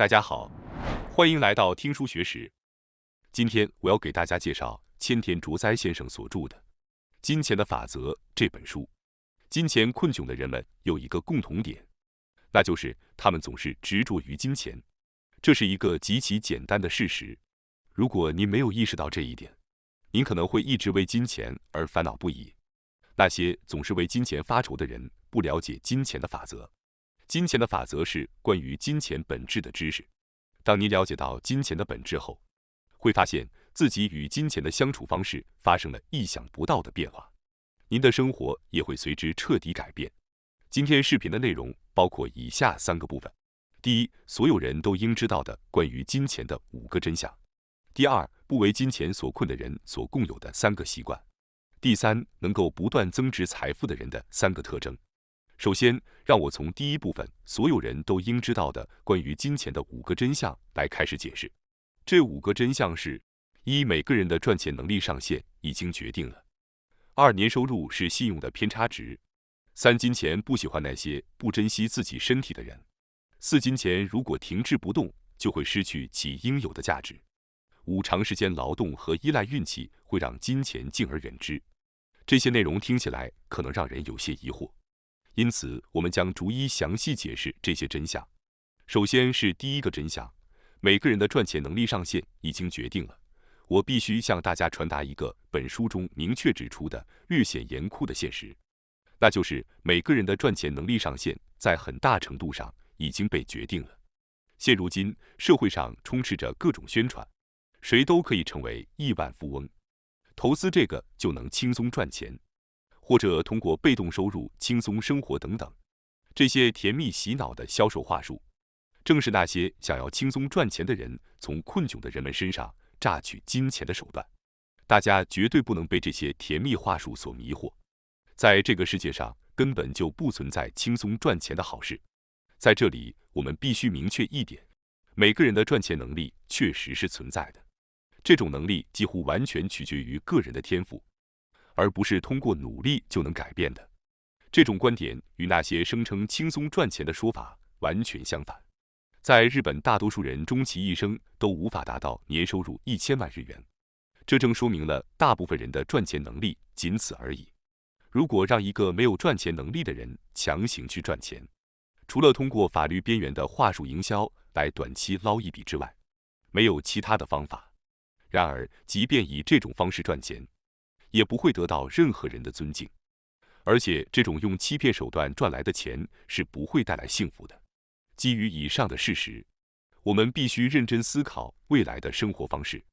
大家好，欢迎来到听书学史。今天我要给大家介绍千田卓哉先生所著的《金钱的法则》这本书。金钱困窘的人们有一个共同点，那就是他们总是执着于金钱。这是一个极其简单的事实。如果您没有意识到这一点，您可能会一直为金钱而烦恼不已。那些总是为金钱发愁的人，不了解金钱的法则。金钱的法则是关于金钱本质的知识。当你了解到金钱的本质后，会发现自己与金钱的相处方式发生了意想不到的变化，您的生活也会随之彻底改变。今天视频的内容包括以下3个部分：第一，所有人都应知道的关于金钱的5个真相；第二，不为金钱所困的人所共有的3个习惯；第三，能够不断增值财富的人的3个特征。首先，让我从第一部分所有人都应知道的关于金钱的5个真相来开始解释。这5个真相是：一、每个人的赚钱能力上限已经决定了；二、年收入是信用的偏差值；三、金钱不喜欢那些不珍惜自己身体的人；四、金钱如果停滞不动，就会失去其应有的价值；五、长时间劳动和依赖运气会让金钱敬而远之。这些内容听起来可能让人有些疑惑，因此我们将逐一详细解释这些真相。首先是第一个真相，每个人的赚钱能力上限已经决定了。我必须向大家传达一个本书中明确指出的略显严酷的现实，那就是每个人的赚钱能力上限在很大程度上已经被决定了。现如今，社会上充斥着各种宣传，谁都可以成为亿万富翁，投资这个就能轻松赚钱，或者通过被动收入轻松生活等等。这些甜蜜洗脑的销售话术，正是那些想要轻松赚钱的人从困窘的人们身上榨取金钱的手段。大家绝对不能被这些甜蜜话术所迷惑。在这个世界上根本就不存在轻松赚钱的好事。在这里，我们必须明确一点，每个人的赚钱能力确实是存在的，这种能力几乎完全取决于个人的天赋，而不是通过努力就能改变的。这种观点与那些声称轻松赚钱的说法完全相反。在日本，大多数人终其一生都无法达到年收入1000万日元，这正说明了大部分人的赚钱能力仅此而已。如果让一个没有赚钱能力的人强行去赚钱，除了通过法律边缘的话术营销来短期捞一笔之外，没有其他的方法。然而，即便以这种方式赚钱，也不会得到任何人的尊敬，而且这种用欺骗手段赚来的钱是不会带来幸福的。基于以上的事实，我们必须认真思考未来的生活方式。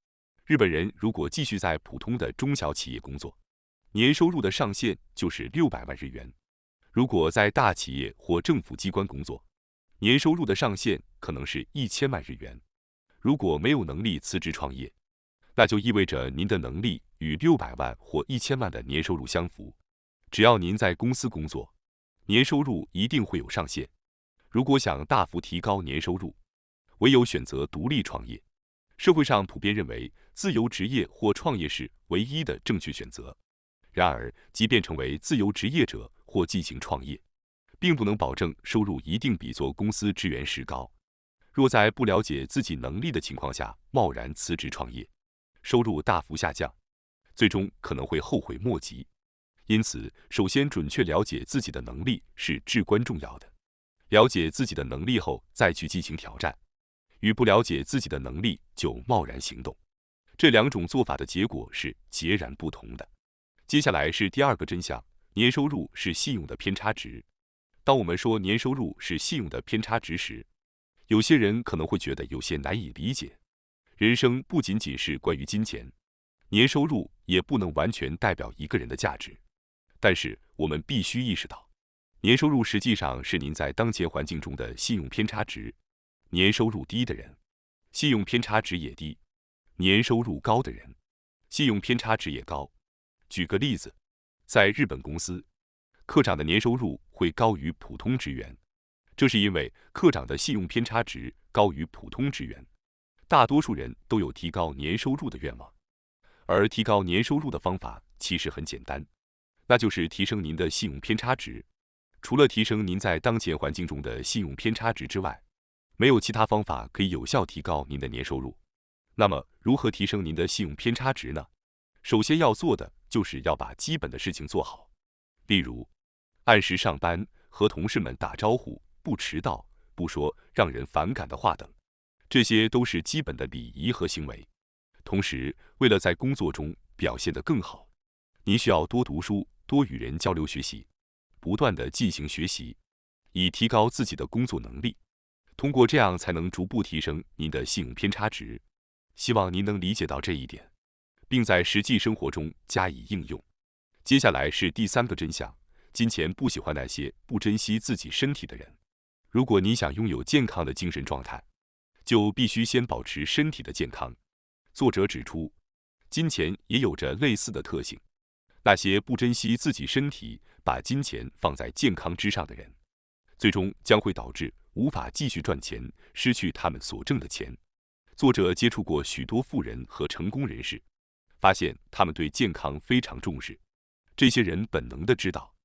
日本人如果继续在普通的中小企业工作，年收入的上限就是600万日元；如果在大企业或政府机关工作，年收入的上限可能是1000万日元。如果没有能力辞职创业，那就意味着您的能力与600万或1000万的年收入相符。只要您在公司工作，年收入一定会有上限。如果想大幅提高年收入，唯有选择独立创业。社会上普遍认为自由职业或创业是唯一的正确选择。然而，即便成为自由职业者或进行创业，并不能保证收入一定比做公司职员时高。若在不了解自己能力的情况下贸然辞职创业，收入大幅下降，最终可能会后悔莫及。因此，首先准确了解自己的能力是至关重要的。了解自己的能力后，再去进行挑战，与不了解自己的能力就贸然行动，这2种做法的结果是截然不同的。接下来是第2个真相，年收入是信用的偏差值。当我们说年收入是信用的偏差值时，有些人可能会觉得有些难以理解。人生不仅仅是关于金钱，年收入也不能完全代表一个人的价值。但是我们必须意识到，年收入实际上是您在当前环境中的信用偏差值。年收入低的人，信用偏差值也低；年收入高的人，信用偏差值也高。举个例子，在日本公司，科长的年收入会高于普通职员，这是因为科长的信用偏差值高于普通职员。大多数人都有提高年收入的愿望，而提高年收入的方法其实很简单，那就是提升您的信用偏差值。除了提升您在当前环境中的信用偏差值之外，没有其他方法可以有效提高您的年收入。那么，如何提升您的信用偏差值呢？首先要做的就是要把基本的事情做好，例如按时上班、和同事们打招呼、不迟到、不说让人反感的话等，这些都是基本的礼仪和行为。同时，为了在工作中表现得更好，您需要多读书、多与人交流学习，不断地进行学习，以提高自己的工作能力。通过这样才能逐步提升您的信用偏差值。希望您能理解到这一点，并在实际生活中加以应用。接下来是第3个真相：金钱不喜欢那些不珍惜自己身体的人。如果你想拥有健康的精神状态，就必须先保持身体的健康。作者指出，金钱也有着类似的特性。那些不珍惜自己身体，把金钱放在健康之上的人，最终将会导致无法继续赚钱，失去他们所挣的钱。作者接触过许多富人和成功人士，发现他们对健康非常重视。这些人本能地知道，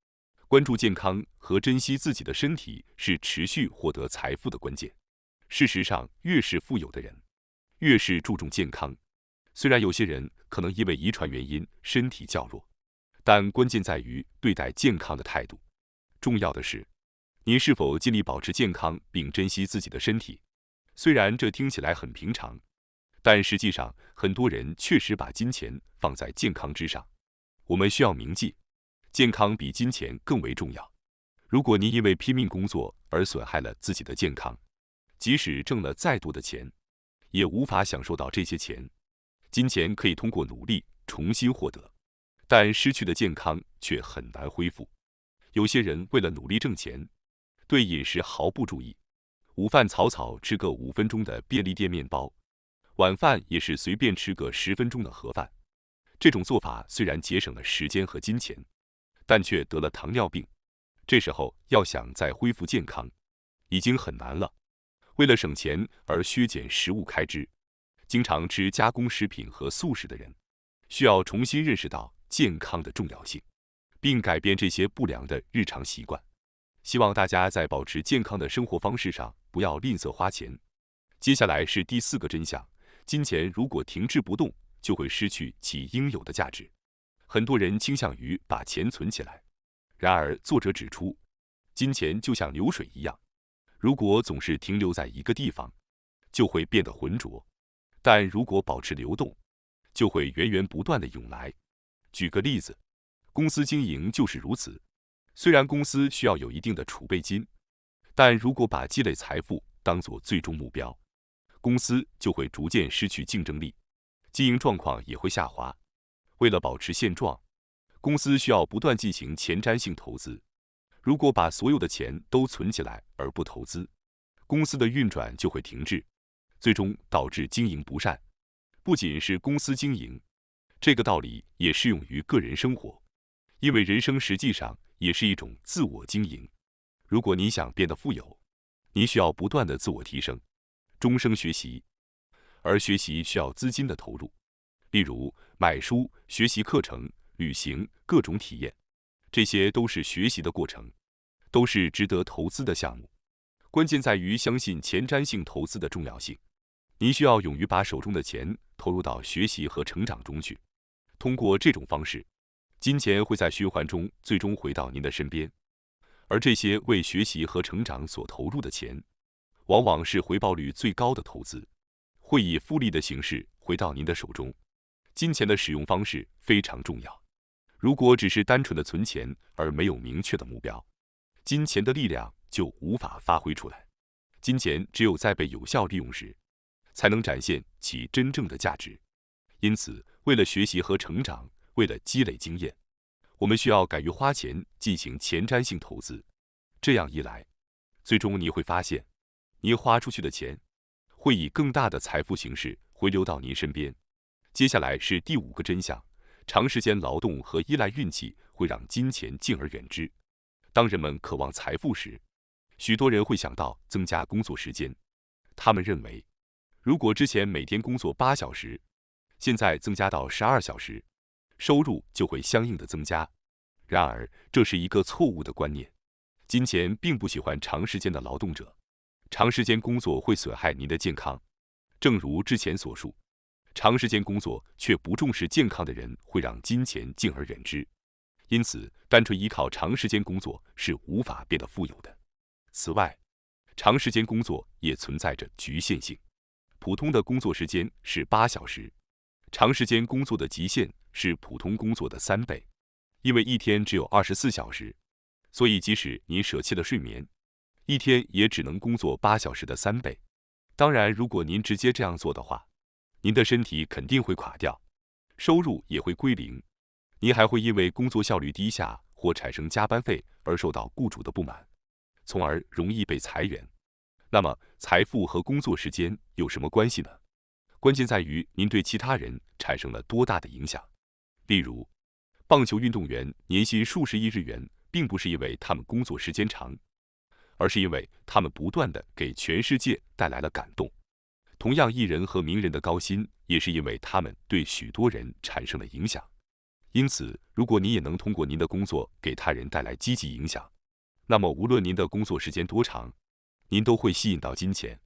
关注健康和珍惜自己的身体是持续获得财富的关键。事实上，越是富有的人，越是注重健康。虽然有些人可能因为遗传原因身体较弱，但关键在于对待健康的态度。重要的是，您是否尽力保持健康并珍惜自己的身体。虽然这听起来很平常，但实际上很多人确实把金钱放在健康之上。我们需要铭记，健康比金钱更为重要。如果您因为拼命工作而损害了自己的健康，即使挣了再多的钱，也无法享受到这些钱。金钱可以通过努力重新获得，但失去的健康却很难恢复。有些人为了努力挣钱，对饮食毫不注意，午饭草草吃个5分钟的便利店面包，晚饭也是随便吃个10分钟的盒饭。这种做法虽然节省了时间和金钱，但却得了糖尿病。这时候要想再恢复健康，已经很难了。为了省钱而削减食物开支，经常吃加工食品和速食的人，需要重新认识到健康的重要性，并改变这些不良的日常习惯。希望大家在保持健康的生活方式上不要吝啬花钱。接下来是第4个真相：金钱如果停滞不动，就会失去其应有的价值。很多人倾向于把钱存起来，然而作者指出，金钱就像流水一样，如果总是停留在一个地方，就会变得浑浊；但如果保持流动，就会源源不断地涌来。举个例子，公司经营就是如此。虽然公司需要有一定的储备金，但如果把积累财富当作最终目标，公司就会逐渐失去竞争力，经营状况也会下滑。为了保持现状，公司需要不断进行前瞻性投资。如果把所有的钱都存起来而不投资，公司的运转就会停滞，最终导致经营不善。不仅是公司经营，这个道理也适用于个人生活，因为人生实际上也是一种自我经营。如果你想变得富有，你需要不断的自我提升，终生学习，而学习需要资金的投入，例如买书、学习课程、旅行、各种体验，这些都是学习的过程，都是值得投资的项目。关键在于相信前瞻性投资的重要性。您需要勇于把手中的钱投入到学习和成长中去。通过这种方式，金钱会在循环中最终回到您的身边，而这些为学习和成长所投入的钱，往往是回报率最高的投资，会以复利的形式回到您的手中。金钱的使用方式非常重要。如果只是单纯的存钱而没有明确的目标，金钱的力量就无法发挥出来。金钱只有在被有效利用时，才能展现其真正的价值。因此，为了学习和成长，为了积累经验，我们需要敢于花钱进行前瞻性投资。这样一来，最终你会发现，您花出去的钱会以更大的财富形式回流到您身边。接下来是第5个真相：长时间劳动和依赖运气会让金钱敬而远之。当人们渴望财富时，许多人会想到增加工作时间。他们认为，如果之前每天工作8小时，现在增加到12小时，收入就会相应的增加。然而，这是一个错误的观念。金钱并不喜欢长时间的劳动者，长时间工作会损害您的健康。正如之前所述，长时间工作却不重视健康的人，会让金钱敬而远之。因此，单纯依靠长时间工作是无法变得富有的。此外，长时间工作也存在着局限性。普通的工作时间是8小时，长时间工作的极限是普通工作的3倍。因为一天只有24小时，所以即使您舍弃了睡眠，一天也只能工作8小时的3倍。当然，如果您直接这样做的话，您的身体肯定会垮掉，收入也会归零，您还会因为工作效率低下或产生加班费而受到雇主的不满，从而容易被裁员。那么，财富和工作时间有什么关系呢？关键在于您对其他人产生了多大的影响。例如，棒球运动员年薪数十亿日元，并不是因为他们工作时间长，而是因为他们不断地给全世界带来了感动。同样，艺人和名人的高薪也是因为他们对许多人产生了影响。因此，如果您也能通过您的工作给他人带来积极影响，那么无论您的工作时间多长，您都会吸引到金钱。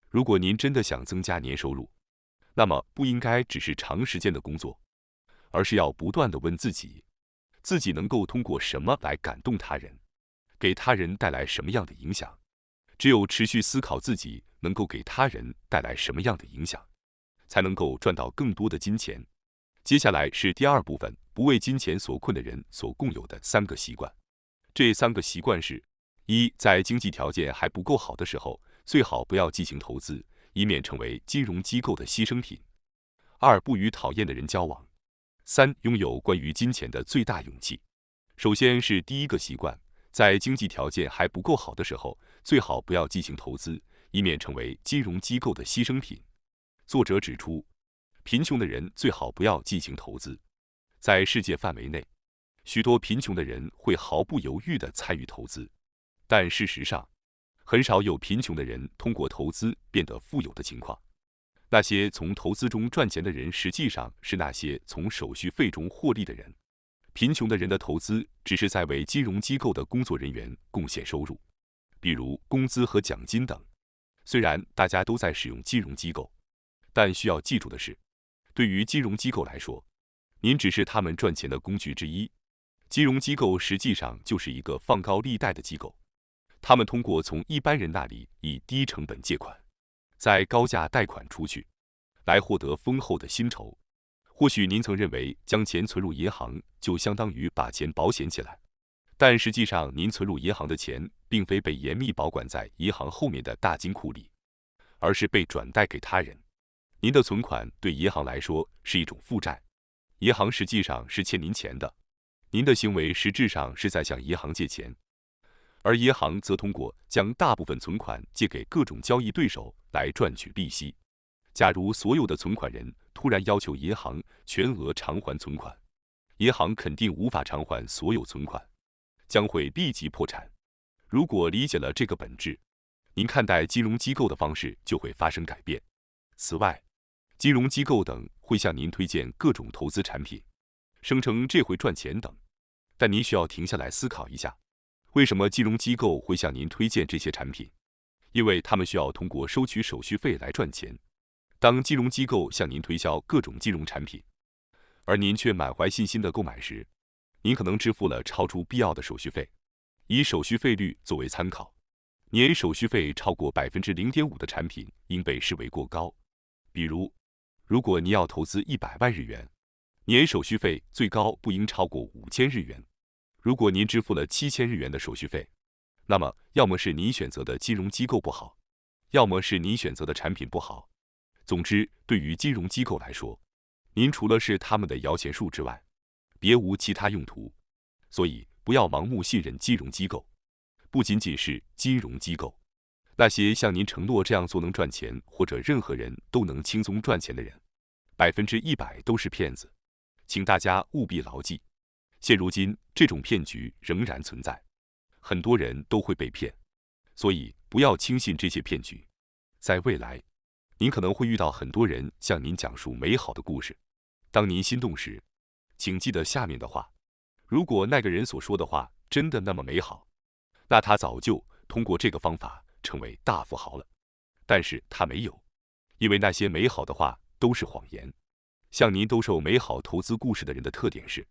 如果您真的想增加年收入，那么不应该只是长时间的工作，而是要不断地问自己，自己能够通过什么来感动他人，给他人带来什么样的影响。只有持续思考自己能够给他人带来什么样的影响，才能够赚到更多的金钱。接下来是第2部分，不为金钱所困的人所共有的3个习惯。这3个习惯是：1. 在经济条件还不够好的时候，最好不要进行投资，以免成为金融机构的牺牲品。2. 不与讨厌的人交往。3. 拥有关于金钱的最大勇气。首先是第1个习惯，在经济条件还不够好的时候，最好不要进行投资，以免成为金融机构的牺牲品。作者指出，贫穷的人最好不要进行投资。在世界范围内，许多贫穷的人会毫不犹豫地参与投资，但事实上，很少有贫穷的人通过投资变得富有的情况。那些从投资中赚钱的人，实际上是那些从手续费中获利的人。贫穷的人的投资只是在为金融机构的工作人员贡献收入，比如工资和奖金等。虽然大家都在使用金融机构，但需要记住的是，对于金融机构来说，您只是他们赚钱的工具之一。金融机构实际上就是一个放高利贷的机构，他们通过从一般人那里以低成本借款，再高价贷款出去，来获得丰厚的薪酬。或许您曾认为将钱存入银行就相当于把钱保险起来，但实际上您存入银行的钱并非被严密保管在银行后面的大金库里，而是被转贷给他人。您的存款对银行来说是一种负债，银行实际上是欠您钱的，您的行为实质上是在向银行借钱，而银行则通过将大部分存款借给各种交易对手来赚取利息。假如所有的存款人突然要求银行全额偿还存款，银行肯定无法偿还所有存款，将会立即破产。如果理解了这个本质，您看待金融机构的方式就会发生改变。此外，金融机构等会向您推荐各种投资产品，声称这会赚钱等，但您需要停下来思考一下，为什么金融机构会向您推荐这些产品？因为他们需要通过收取手续费来赚钱。当金融机构向您推销各种金融产品，而您却满怀信心地购买时，您可能支付了超出必要的手续费。以手续费率作为参考，年手续费超过 0.5% 的产品应被视为过高。比如，如果您要投资100万日元，年手续费最高不应超过5000日元。如果您支付了7000日元的手续费，那么要么是您选择的金融机构不好，要么是您选择的产品不好。总之，对于金融机构来说，您除了是他们的摇钱树之外，别无其他用途。所以，不要盲目信任金融机构。不仅仅是金融机构，那些向您承诺这样做能赚钱，或者任何人都能轻松赚钱的人，100%都是骗子。请大家务必牢记，现如今这种骗局仍然存在，很多人都会被骗，所以不要轻信这些骗局。在未来，您可能会遇到很多人向您讲述美好的故事。当您心动时，请记得下面的话：如果那个人所说的话真的那么美好，那他早就通过这个方法成为大富豪了。但是他没有，因为那些美好的话都是谎言。像您兜售美好投资故事的人的特点是，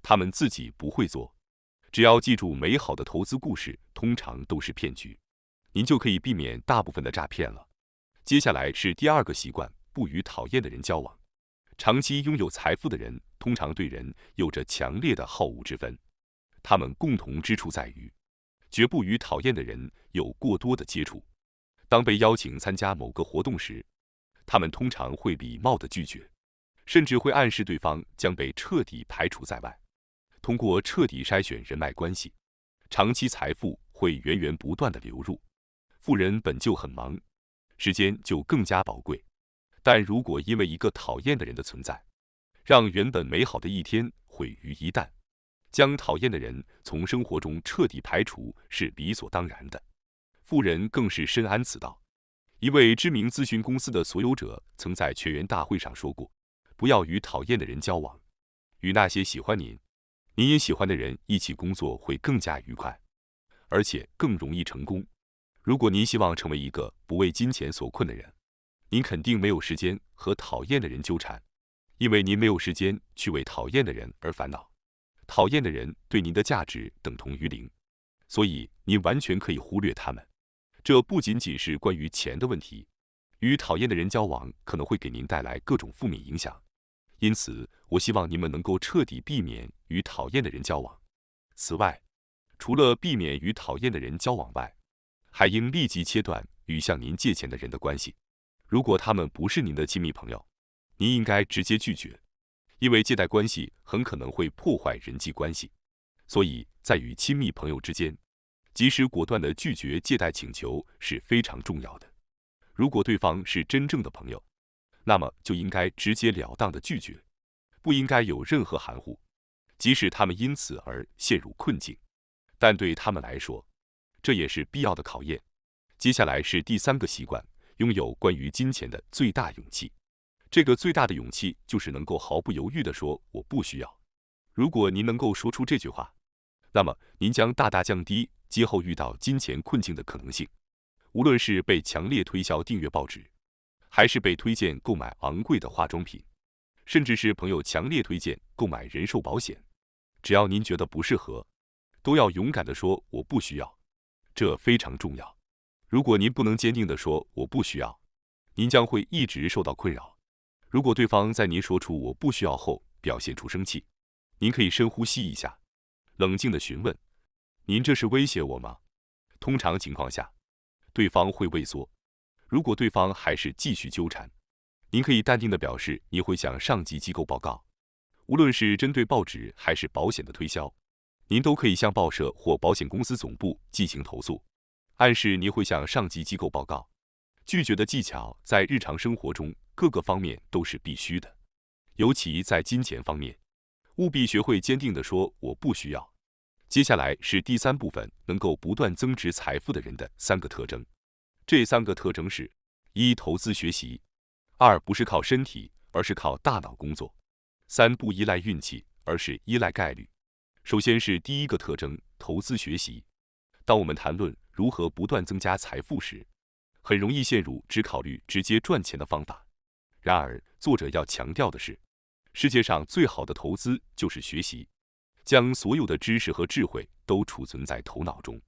他们自己不会做。只要记住美好的投资故事通常都是骗局，您就可以避免大部分的诈骗了。接下来是第二个习惯，不与讨厌的人交往。长期拥有财富的人通常对人有着强烈的好恶之分，他们共同之处在于，绝不与讨厌的人有过多的接触。当被邀请参加某个活动时，他们通常会礼貌地拒绝，甚至会暗示对方将被彻底排除在外。通过彻底筛选人脉关系，长期财富会源源不断地流入。富人本就很忙，时间就更加宝贵。但如果因为一个讨厌的人的存在，让原本美好的一天毁于一旦，将讨厌的人从生活中彻底排除是理所当然的。富人更是深谙此道。一位知名咨询公司的所有者曾在全员大会上说过：不要与讨厌的人交往，与那些喜欢您也喜欢的人一起工作会更加愉快，而且更容易成功。如果您希望成为一个不为金钱所困的人，您肯定没有时间和讨厌的人纠缠，因为您没有时间去为讨厌的人而烦恼。讨厌的人对您的价值等同于零，所以您完全可以忽略他们。这不仅仅是关于钱的问题，与讨厌的人交往可能会给您带来各种负面影响。因此，我希望你们能够彻底避免与讨厌的人交往。此外，除了避免与讨厌的人交往外，还应立即切断与向您借钱的人的关系。如果他们不是您的亲密朋友，您应该直接拒绝，因为借贷关系很可能会破坏人际关系。所以在与亲密朋友之间，及时果断地拒绝借贷请求是非常重要的。如果对方是真正的朋友，那么就应该直截了当地拒绝，不应该有任何含糊，即使他们因此而陷入困境，但对他们来说，这也是必要的考验。接下来是第三个习惯，拥有关于金钱的最大勇气。这个最大的勇气就是能够毫不犹豫地说我不需要。如果您能够说出这句话，那么您将大大降低今后遇到金钱困境的可能性。无论是被强烈推销订阅报纸，还是被推荐购买昂贵的化妆品，甚至是朋友强烈推荐购买人寿保险，只要您觉得不适合，都要勇敢地说我不需要。这非常重要。如果您不能坚定地说我不需要，您将会一直受到困扰。如果对方在您说出我不需要后表现出生气，您可以深呼吸一下，冷静地询问：您这是威胁我吗？通常情况下，对方会畏缩。如果对方还是继续纠缠，您可以淡定地表示你会向上级机构报告。无论是针对报纸还是保险的推销，您都可以向报社或保险公司总部进行投诉，暗示您会向上级机构报告。拒绝的技巧在日常生活中各个方面都是必须的，尤其在金钱方面，务必学会坚定地说我不需要。接下来是第三部分，能够不断增值财富的人的三个特征。这三个特征是：一、投资学习；二、不是靠身体，而是靠大脑工作；三、不依赖运气，而是依赖概率。首先是第一个特征，投资学习。当我们谈论如何不断增加财富时，很容易陷入只考虑直接赚钱的方法。然而，作者要强调的是，世界上最好的投资就是学习，将所有的知识和智慧都储存在头脑中，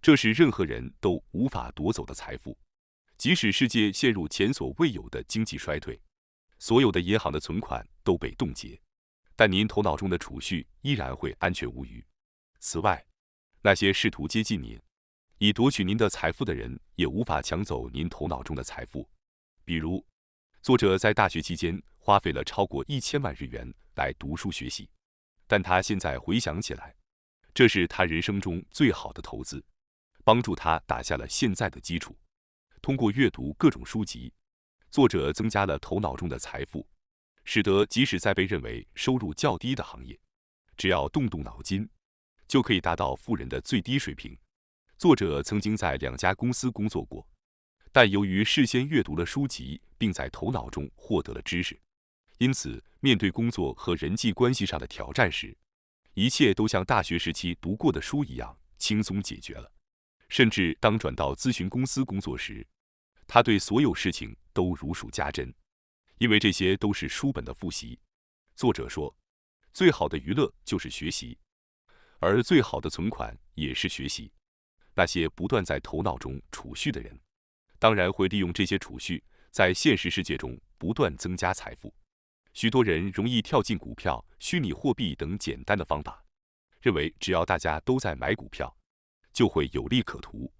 这是任何人都无法夺走的财富。即使世界陷入前所未有的经济衰退，所有的银行的存款都被冻结，但您头脑中的储蓄依然会安全无虞。此外，那些试图接近您，以夺取您的财富的人也无法抢走您头脑中的财富。比如，作者在大学期间花费了超过1000万日元来读书学习，但他现在回想起来，这是他人生中最好的投资，帮助他打下了现在的基础。通过阅读各种书籍，作者增加了头脑中的财富，使得即使在被认为收入较低的行业，只要动动脑筋，就可以达到富人的最低水平。作者曾经在2家公司工作过，但由于事先阅读了书籍，并在头脑中获得了知识，因此面对工作和人际关系上的挑战时，一切都像大学时期读过的书一样轻松解决了。甚至当转到咨询公司工作时，他对所有事情都如数家珍，因为这些都是书本的复习。作者说，最好的娱乐就是学习，而最好的存款也是学习。那些不断在头脑中储蓄的人，当然会利用这些储蓄，在现实世界中不断增加财富。许多人容易跳进股票、虚拟货币等简单的方法，认为只要大家都在买股票，就会有利可图。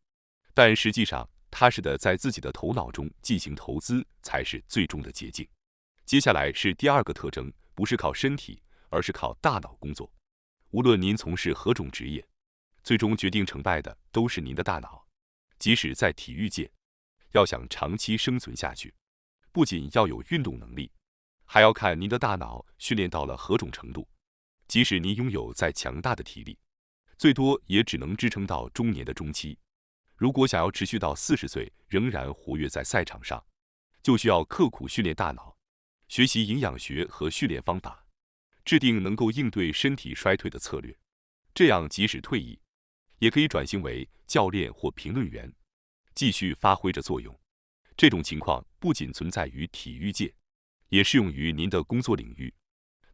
但实际上，踏实的在自己的头脑中进行投资才是最终的捷径。接下来是第二个特征，不是靠身体，而是靠大脑工作。无论您从事何种职业，最终决定成败的都是您的大脑。即使在体育界，要想长期生存下去，不仅要有运动能力，还要看您的大脑训练到了何种程度。即使您拥有再强大的体力，最多也只能支撑到中年的中期。如果想要持续到40岁仍然活跃在赛场上，就需要刻苦训练大脑，学习营养学和训练方法，制定能够应对身体衰退的策略。这样即使退役，也可以转型为教练或评论员，继续发挥着作用。这种情况不仅存在于体育界，也适用于您的工作领域。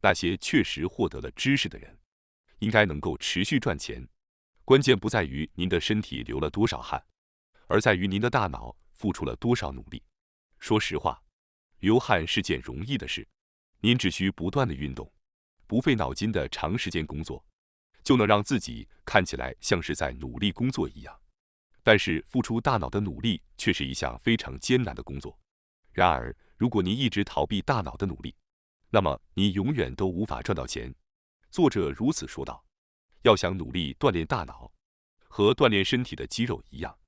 那些确实获得了知识的人，应该能够持续赚钱。关键不在于您的身体流了多少汗，而在于您的大脑付出了多少努力。说实话，流汗是件容易的事，您只需不断的运动，不费脑筋的长时间工作，就能让自己看起来像是在努力工作一样。但是付出大脑的努力却是一项非常艰难的工作。然而，如果您一直逃避大脑的努力，那么你永远都无法赚到钱。作者如此说道。要想努力锻炼大脑，和锻炼身体的肌肉一样，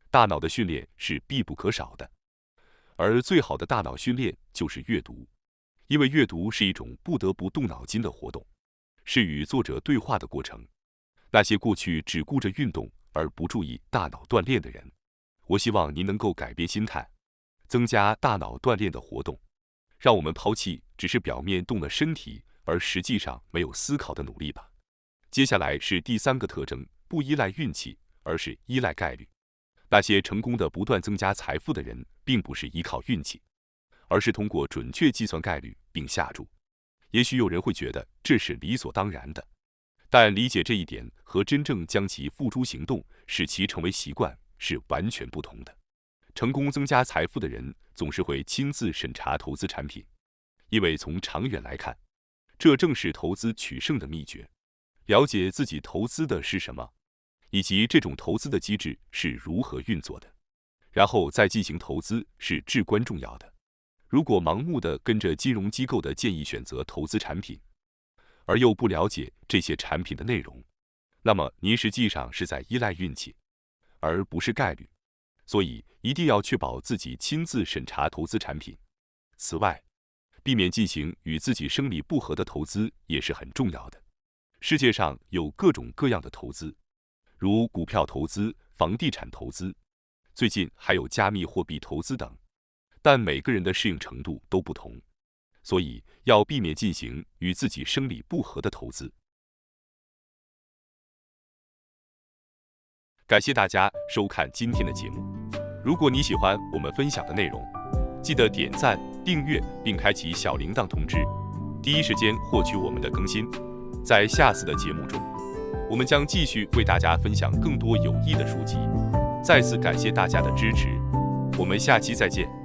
大脑的训练是必不可少的。而最好的大脑训练就是阅读，因为阅读是一种不得不动脑筋的活动，是与作者对话的过程。那些过去只顾着运动而不注意大脑锻炼的人，我希望您能够改变心态，增加大脑锻炼的活动，让我们抛弃只是表面动了身体而实际上没有思考的努力吧。接下来是第三个特征，不依赖运气，而是依赖概率。那些成功的不断增加财富的人，并不是依靠运气，而是通过准确计算概率并下注。也许有人会觉得这是理所当然的，但理解这一点和真正将其付诸行动，使其成为习惯，是完全不同的。成功增加财富的人总是会亲自审查投资产品，因为从长远来看，这正是投资取胜的秘诀。了解自己投资的是什么，以及这种投资的机制是如何运作的，然后再进行投资是至关重要的。如果盲目的跟着金融机构的建议选择投资产品，而又不了解这些产品的内容，那么您实际上是在依赖运气，而不是概率。所以一定要确保自己亲自审查投资产品。此外，避免进行与自己生理不合的投资也是很重要的。世界上有各种各样的投资，如股票投资、房地产投资，最近还有加密货币投资等，但每个人的适应程度都不同，所以要避免进行与自己生理不合的投资。感谢大家收看今天的节目。如果你喜欢我们分享的内容，记得点赞、订阅并开启小铃铛通知，第一时间获取我们的更新。在下次的节目中，我们将继续为大家分享更多有益的书籍。再次感谢大家的支持，我们下期再见。